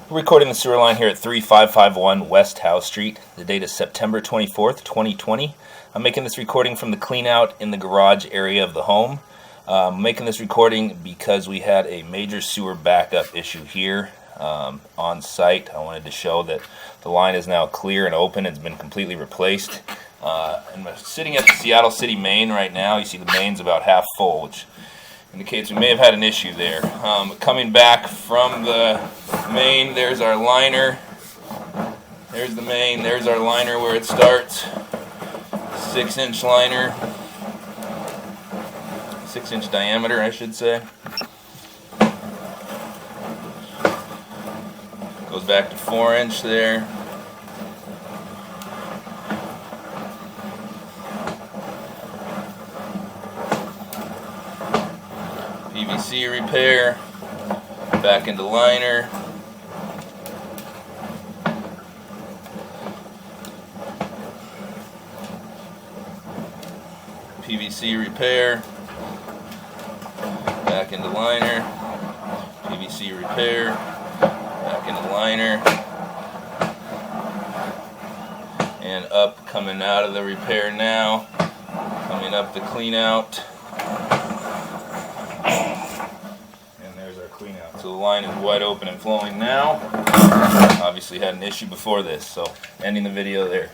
We're recording the sewer line here at 3551 West House Street. The date is September 24th, 2020. I'm making this recording from the clean out in the garage area of the home. I'm making this recording because we had a major sewer backup issue here on site. I wanted to show that the line is now clear and open. It's been completely replaced. I'm sitting at the Seattle City main right now. You see the main's about half full, which indicates we may have had an issue there. Coming back from the main, there's our liner. There's the main, there's our liner where it starts. 6-inch liner. 6-inch diameter, I should say. Goes back to 4-inch there. PVC repair, back into liner, PVC repair, back into liner, PVC repair, back into liner, and up, coming out of the repair now, coming up the clean out. Clean out. So the line is wide open and flowing now. Obviously had an issue before this, so ending the video there.